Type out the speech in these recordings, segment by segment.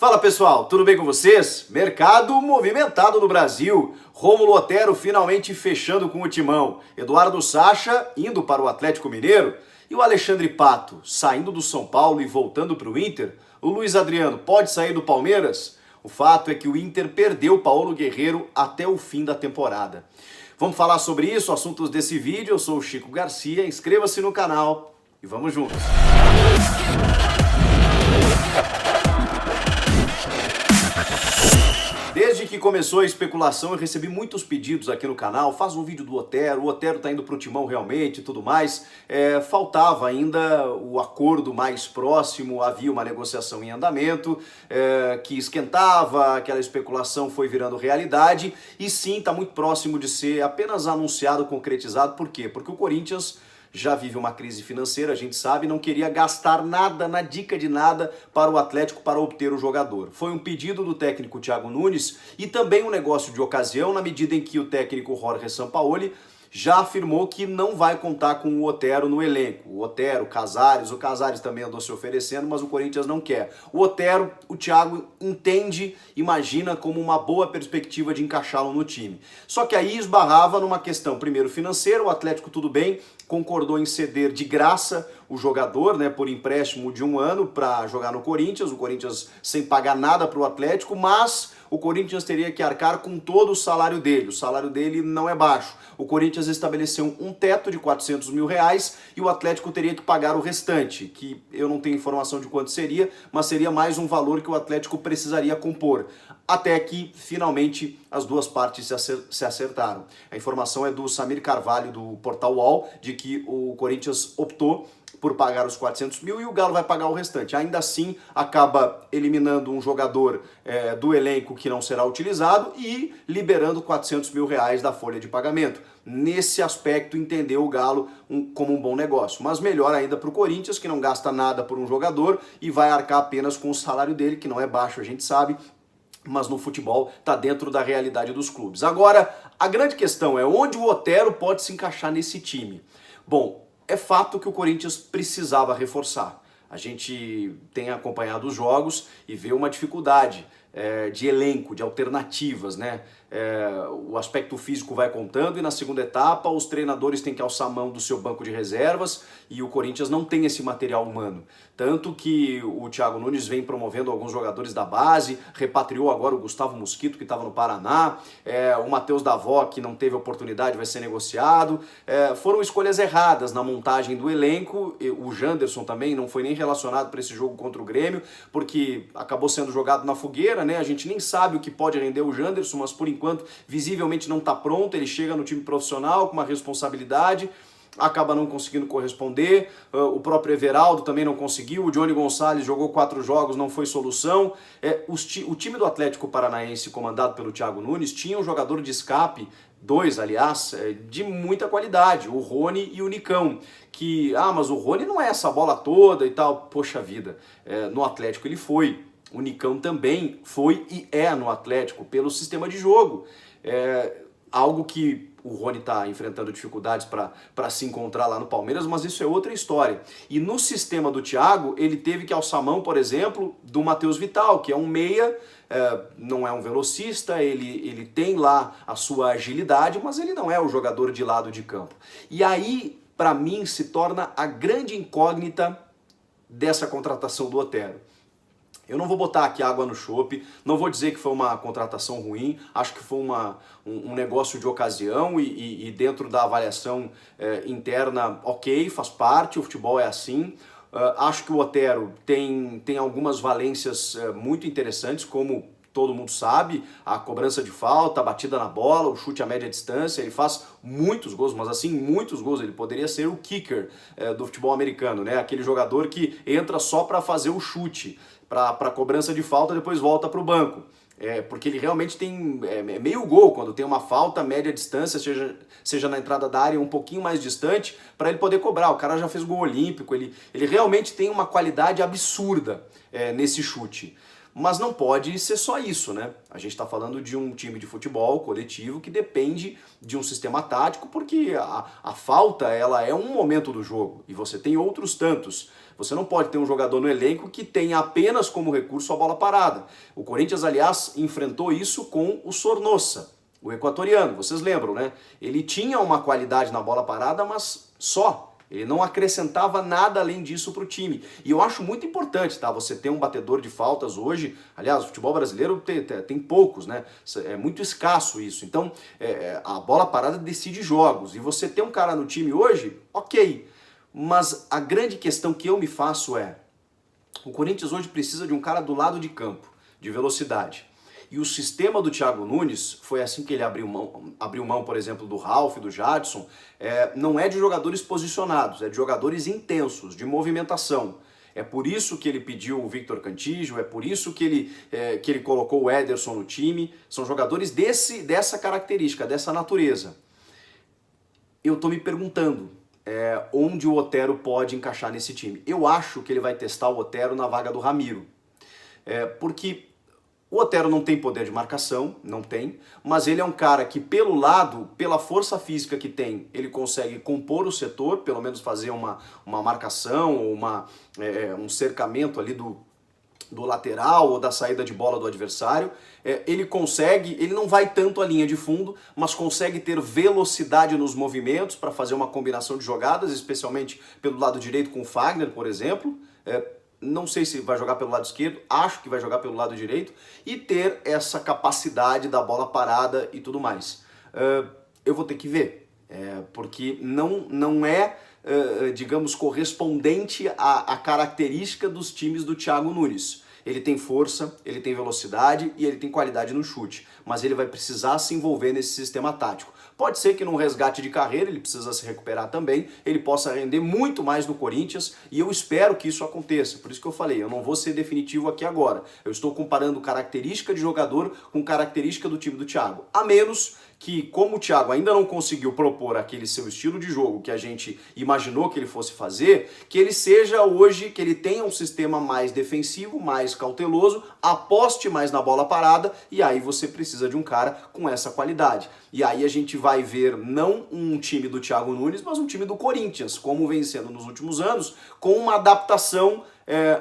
Fala pessoal, tudo bem com vocês? Mercado movimentado no Brasil. Rômulo Otero finalmente fechando com o Timão. Eduardo Sacha indo para o Atlético Mineiro. E o Alexandre Pato saindo do São Paulo e voltando para o Inter. O Luiz Adriano pode sair do Palmeiras? O fato é que o Inter perdeu Paulo Guerreiro até o fim da temporada. Vamos falar sobre isso, assuntos desse vídeo. Eu sou o Chico Garcia, inscreva-se no canal e vamos juntos. Desde que começou a especulação, eu recebi muitos pedidos aqui no canal. Faz um vídeo do Otero, o Otero tá indo pro Timão realmente e tudo mais. Faltava ainda o acordo mais próximo, havia uma negociação em andamento, que esquentava, aquela especulação foi virando realidade. E sim, tá muito próximo de ser apenas anunciado, concretizado. Por quê? Porque o Corinthians já vive uma crise financeira, a gente sabe, não queria gastar nada, na dica de nada para o Atlético para obter o jogador. Foi um pedido do técnico Thiago Nunes e também um negócio de ocasião, na medida em que o técnico Jorge Sampaoli já afirmou que não vai contar com o Otero no elenco. O Otero, o Casares também andou se oferecendo, mas o Corinthians não quer. O Otero, o Thiago entende, imagina como uma boa perspectiva de encaixá-lo no time. Só que aí esbarrava numa questão, primeiro financeira, o Atlético tudo bem, concordou em ceder de graça o jogador, né, por empréstimo de 1 ano para jogar no Corinthians, o Corinthians sem pagar nada para o Atlético, mas o Corinthians teria que arcar com todo o salário dele. O salário dele não é baixo. O Corinthians estabeleceu um teto de R$400 mil e o Atlético teria que pagar o restante, que eu não tenho informação de quanto seria, mas seria mais um valor que o Atlético precisaria compor. Até que, finalmente, as duas partes se acertaram. A informação é do Samir Carvalho, do Portal UOL, de que o Corinthians optou por pagar os 400 mil e o Galo vai pagar o restante. Ainda assim, acaba eliminando um jogador do elenco que não será utilizado e liberando 400 mil reais da folha de pagamento. Nesse aspecto, entendeu o Galo como um bom negócio. Mas melhor ainda para o Corinthians, que não gasta nada por um jogador e vai arcar apenas com o salário dele, que não é baixo, a gente sabe, mas no futebol está dentro da realidade dos clubes. Agora, a grande questão é onde o Otero pode se encaixar nesse time. Bom, é fato que o Corinthians precisava reforçar. A gente tem acompanhado os jogos e vê uma dificuldade de elenco, de alternativas, né? O aspecto físico vai contando e na segunda etapa os treinadores têm que alçar a mão do seu banco de reservas e o Corinthians não tem esse material humano. Tanto que o Thiago Nunes vem promovendo alguns jogadores da base, repatriou agora o Gustavo Mosquito, que estava no Paraná, o Matheus Davó, que não teve oportunidade, vai ser negociado. Foram escolhas erradas na montagem do elenco, o Janderson também não foi nem relacionado para esse jogo contra o Grêmio, porque acabou sendo jogado na fogueira, né? A gente nem sabe o que pode render o Janderson, mas por enquanto visivelmente não está pronto, ele chega no time profissional com uma responsabilidade, acaba não conseguindo corresponder, o próprio Everaldo também não conseguiu, o Johnny Gonçalves jogou 4 jogos, não foi solução. O time do Atlético Paranaense, comandado pelo Thiago Nunes, tinha um jogador de escape, 2, aliás, de muita qualidade, o Rony e o Nicão, que, mas o Rony não é essa bola toda e tal, poxa vida, no Atlético ele foi. O Nicão também foi e é no Atlético pelo sistema de jogo. Algo que o Rony está enfrentando dificuldades para se encontrar lá no Palmeiras, mas isso é outra história. E no sistema do Thiago, ele teve que alçar a mão, por exemplo, do Matheus Vital, que é um meia, não é um velocista, ele tem lá a sua agilidade, mas ele não é o jogador de lado de campo. E aí, para mim, se torna a grande incógnita dessa contratação do Otero. Eu não vou botar aqui água no chope, não vou dizer que foi uma contratação ruim, acho que foi um negócio de ocasião e dentro da avaliação interna, ok, faz parte, o futebol é assim. Acho que o Otero tem algumas valências muito interessantes, como todo mundo sabe, a cobrança de falta, a batida na bola, o chute a média distância, ele faz muitos gols, mas assim, muitos gols, ele poderia ser o kicker do futebol americano, né? Aquele jogador que entra só para fazer o chute, para cobrança de falta, depois volta para o banco. Porque ele realmente tem meio gol, quando tem uma falta, média distância, seja na entrada da área um pouquinho mais distante, para ele poder cobrar. O cara já fez gol olímpico, ele realmente tem uma qualidade absurda nesse chute. Mas não pode ser só isso, né? A gente está falando de um time de futebol coletivo que depende de um sistema tático, porque a falta ela é um momento do jogo e você tem outros tantos. Você não pode ter um jogador no elenco que tenha apenas como recurso a bola parada. O Corinthians, aliás, enfrentou isso com o Sornosa, o equatoriano. Vocês lembram, né? Ele tinha uma qualidade na bola parada, mas só. Ele não acrescentava nada além disso para o time. E eu acho muito importante, tá? Você ter um batedor de faltas hoje. Aliás, o futebol brasileiro tem poucos, né? É muito escasso isso. Então, a bola parada decide jogos. E você ter um cara no time hoje, ok. Mas a grande questão que eu me faço é: o Corinthians hoje precisa de um cara do lado de campo, de velocidade. E o sistema do Thiago Nunes, foi assim que ele abriu mão, por exemplo, do Ralf, do Jadson, não é de jogadores posicionados, é de jogadores intensos, de movimentação. É por isso que ele pediu o Victor Cantillo, é por isso que ele colocou o Ederson no time. São jogadores dessa característica, dessa natureza. Eu tô me perguntando onde o Otero pode encaixar nesse time. Eu acho que ele vai testar o Otero na vaga do Ramiro. Porque o Otero não tem poder de marcação, não tem, mas ele é um cara que pelo lado, pela força física que tem, ele consegue compor o setor, pelo menos fazer uma marcação, ou um cercamento ali do lateral ou da saída de bola do adversário. Ele não vai tanto à linha de fundo, mas consegue ter velocidade nos movimentos para fazer uma combinação de jogadas, especialmente pelo lado direito com o Fagner, por exemplo. Não sei se vai jogar pelo lado esquerdo, acho que vai jogar pelo lado direito, e ter essa capacidade da bola parada e tudo mais. Eu vou ter que ver, porque não é, digamos, correspondente à característica dos times do Thiago Nunes. Ele tem força, ele tem velocidade e ele tem qualidade no chute, mas ele vai precisar se envolver nesse sistema tático. Pode ser que num resgate de carreira, ele precisa se recuperar também, ele possa render muito mais no Corinthians, e eu espero que isso aconteça. Por isso que eu falei, eu não vou ser definitivo aqui agora. Eu estou comparando característica de jogador com característica do time do Thiago. A menos que, como o Thiago ainda não conseguiu propor aquele seu estilo de jogo que a gente imaginou que ele fosse fazer, que ele seja hoje, que ele tenha um sistema mais defensivo, mais cauteloso, aposte mais na bola parada, e aí você precisa de um cara com essa qualidade. E aí a gente vai ver não um time do Thiago Nunes, mas um time do Corinthians, como vem sendo nos últimos anos, com uma adaptação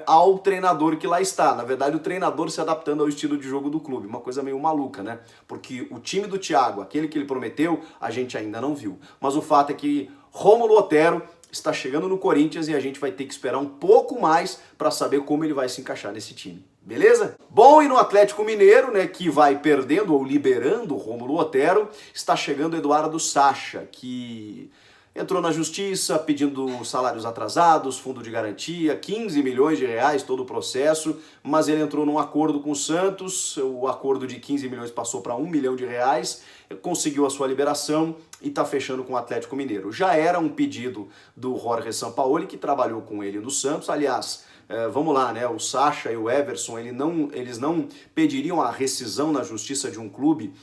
ao treinador que lá está. Na verdade, o treinador se adaptando ao estilo de jogo do clube. Uma coisa meio maluca, né? Porque o time do Thiago, aquele que ele prometeu, a gente ainda não viu. Mas o fato é que Rômulo Otero está chegando no Corinthians e a gente vai ter que esperar um pouco mais para saber como ele vai se encaixar nesse time. Beleza? Bom, e no Atlético Mineiro, né, que vai perdendo ou liberando o Rômulo Otero, está chegando Eduardo Sacha, que entrou na justiça pedindo salários atrasados, fundo de garantia, 15 milhões de reais todo o processo, mas ele entrou num acordo com o Santos, o acordo de 15 milhões passou para 1 milhão de reais, conseguiu a sua liberação e está fechando com o Atlético Mineiro. Já era um pedido do Jorge Sampaoli, que trabalhou com ele no Santos, aliás, vamos lá, né? O Sacha e o Everson, eles não pediriam a rescisão na justiça de um clube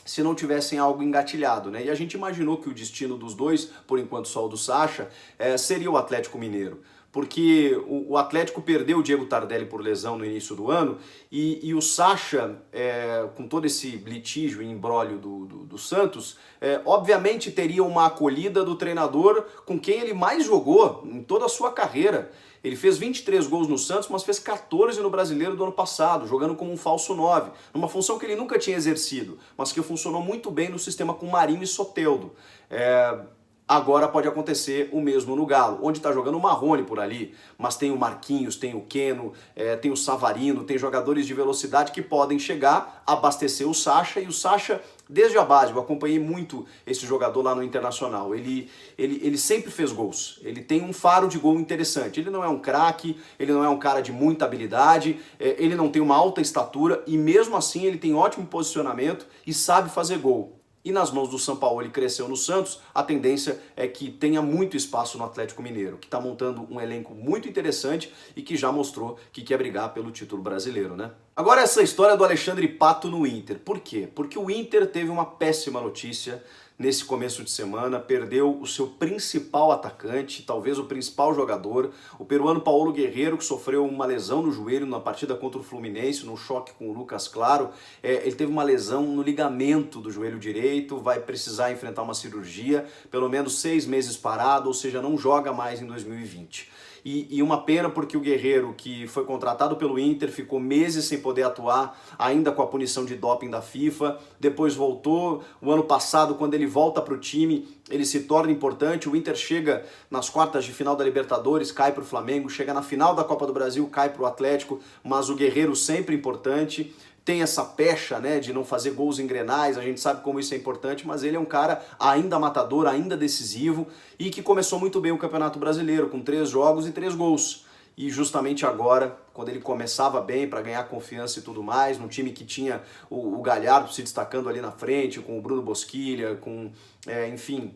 se não tivessem algo engatilhado, né? E a gente imaginou que o destino dos dois, por enquanto só o do Sacha, seria o Atlético Mineiro. Porque o Atlético perdeu o Diego Tardelli por lesão no início do ano e o Sacha, com todo esse litígio e imbróglio do Santos, obviamente teria uma acolhida do treinador com quem ele mais jogou em toda a sua carreira. Ele fez 23 gols no Santos, mas fez 14 no Brasileiro do ano passado, jogando como um falso 9, numa função que ele nunca tinha exercido, mas que funcionou muito bem no sistema com Marinho e Soteldo. Agora pode acontecer o mesmo no Galo, onde está jogando o Marrone por ali, mas tem o Marquinhos, tem o Keno, tem o Savarino, tem jogadores de velocidade que podem chegar, abastecer o Sacha, e o Sacha, desde a base, eu acompanhei muito esse jogador lá no Internacional, ele sempre fez gols, ele tem um faro de gol interessante, ele não é um craque, ele não é um cara de muita habilidade, ele não tem uma alta estatura, e mesmo assim ele tem ótimo posicionamento e sabe fazer gol. E nas mãos do Sampaoli cresceu no Santos, a tendência é que tenha muito espaço no Atlético Mineiro, que está montando um elenco muito interessante e que já mostrou que quer brigar pelo título brasileiro, né? Agora essa história do Alexandre Pato no Inter. Por quê? Porque o Inter teve uma péssima notícia nesse começo de semana, perdeu o seu principal atacante, talvez o principal jogador, o peruano Paulo Guerreiro, que sofreu uma lesão no joelho na partida contra o Fluminense, no choque com o Lucas Claro. Ele teve uma lesão no ligamento do joelho direito, vai precisar enfrentar uma cirurgia, pelo menos 6 meses parado, ou seja, não joga mais em 2020. E uma pena porque o Guerreiro, que foi contratado pelo Inter, ficou meses sem poder atuar, ainda com a punição de doping da FIFA, depois voltou. O ano passado, quando ele volta para o time, ele se torna importante. O Inter chega nas quartas de final da Libertadores, cai para o Flamengo, chega na final da Copa do Brasil, cai para o Atlético, mas o Guerreiro sempre importante. Tem essa pecha, né, de não fazer gols em Grenais, a gente sabe como isso é importante, mas ele é um cara ainda matador, ainda decisivo e que começou muito bem o Campeonato Brasileiro, com 3 jogos e 3 gols. E justamente agora, quando ele começava bem para ganhar confiança e tudo mais, num time que tinha o Galhardo se destacando ali na frente, com o Bruno Bosquilha, enfim,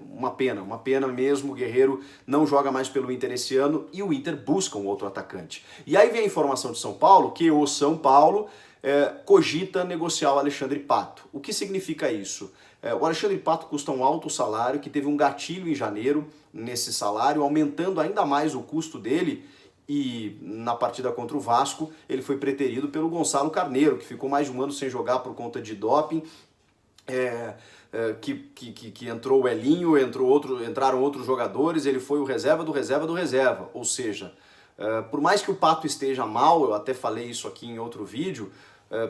uma pena mesmo. O Guerreiro não joga mais pelo Inter esse ano e o Inter busca um outro atacante. E aí vem a informação de São Paulo, que o São Paulo cogita negociar o Alexandre Pato. O que significa isso? O Alexandre Pato custa um alto salário, que teve um gatilho em janeiro nesse salário, aumentando ainda mais o custo dele, e na partida contra o Vasco ele foi preterido pelo Gonçalo Carneiro, que ficou mais de um ano sem jogar por conta de doping, que entrou o Elinho, entraram outros jogadores, ele foi o reserva do reserva do reserva, ou seja, por mais que o Pato esteja mal, eu até falei isso aqui em outro vídeo,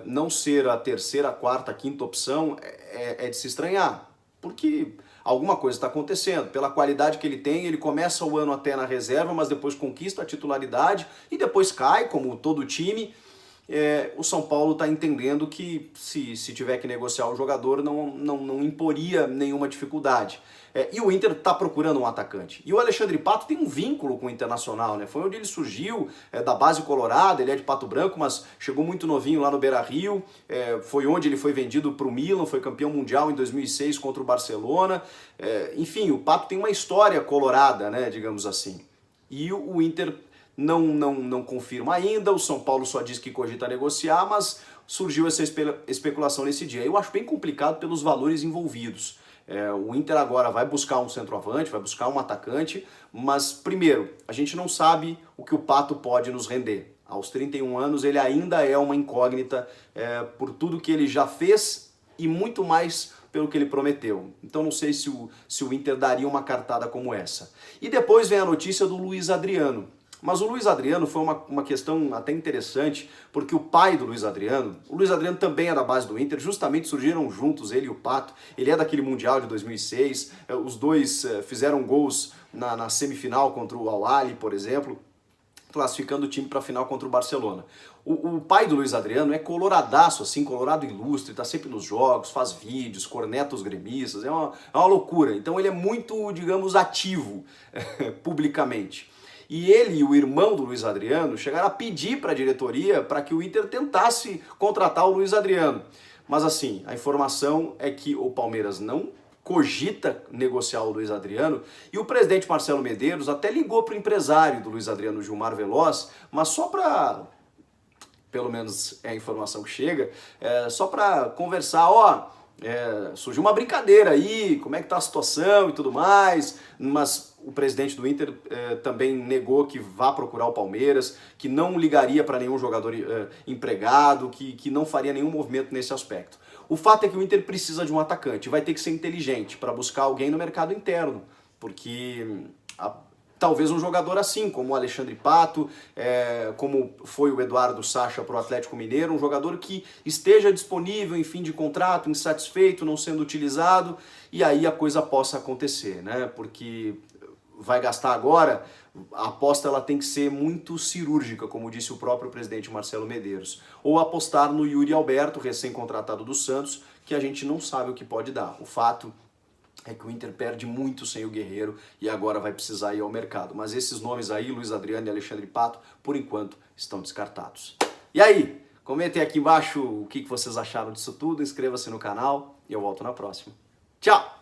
não ser a terceira, quarta, quinta opção é de se estranhar, porque alguma coisa está acontecendo. Pela qualidade que ele tem, ele começa o ano até na reserva, mas depois conquista a titularidade e depois cai, como todo time. O São Paulo está entendendo que se tiver que negociar o jogador, não imporia nenhuma dificuldade. E o Inter está procurando um atacante. E o Alexandre Pato tem um vínculo com o Internacional, né? Foi onde ele surgiu, da base colorada, ele é de Pato Branco, mas chegou muito novinho lá no Beira-Rio, foi onde ele foi vendido para o Milan, foi campeão mundial em 2006 contra o Barcelona. Enfim, o Pato tem uma história colorada, né, digamos assim. E o Inter não confirma ainda, o São Paulo só diz que cogita negociar, mas surgiu essa especulação nesse dia. Eu acho bem complicado pelos valores envolvidos. O Inter agora vai buscar um centroavante, vai buscar um atacante, mas primeiro, a gente não sabe o que o Pato pode nos render. Aos 31 anos ele ainda é uma incógnita por tudo que ele já fez e muito mais pelo que ele prometeu. Então não sei se o Inter daria uma cartada como essa. E depois vem a notícia do Luiz Adriano. Mas o Luiz Adriano foi uma questão até interessante, porque o pai do Luiz Adriano, o Luiz Adriano também é da base do Inter, justamente surgiram juntos, ele e o Pato, ele é daquele Mundial de 2006, os dois fizeram gols na semifinal contra o Al-Ahly, por exemplo, classificando o time para a final contra o Barcelona. O pai do Luiz Adriano é coloradaço, assim, colorado ilustre, tá sempre nos jogos, faz vídeos, corneta os gremistas, é uma loucura. Então ele é muito, digamos, ativo publicamente. E ele e o irmão do Luiz Adriano chegaram a pedir para a diretoria para que o Inter tentasse contratar o Luiz Adriano. Mas assim, a informação é que o Palmeiras não cogita negociar o Luiz Adriano e o presidente Marcelo Medeiros até ligou para o empresário do Luiz Adriano, Gilmar Veloz, mas só para, pelo menos é a informação que chega, só para conversar, surgiu uma brincadeira aí, como é que tá a situação e tudo mais, mas o presidente do Inter também negou que vá procurar o Palmeiras, que não ligaria para nenhum jogador empregado, que não faria nenhum movimento nesse aspecto. O fato é que o Inter precisa de um atacante, vai ter que ser inteligente para buscar alguém no mercado interno, porque talvez um jogador assim, como o Alexandre Pato, como foi o Eduardo Sacha para o Atlético Mineiro, um jogador que esteja disponível em fim de contrato, insatisfeito, não sendo utilizado, e aí a coisa possa acontecer, né? Porque vai gastar agora, a aposta ela tem que ser muito cirúrgica, como disse o próprio presidente Marcelo Medeiros. Ou apostar no Yuri Alberto, recém-contratado do Santos, que a gente não sabe o que pode dar. O fato é que o Inter perde muito sem o Guerreiro e agora vai precisar ir ao mercado. Mas esses nomes aí, Luiz Adriano e Alexandre Pato, por enquanto estão descartados. E aí? Comentem aqui embaixo o que vocês acharam disso tudo, inscreva-se no canal e eu volto na próxima. Tchau!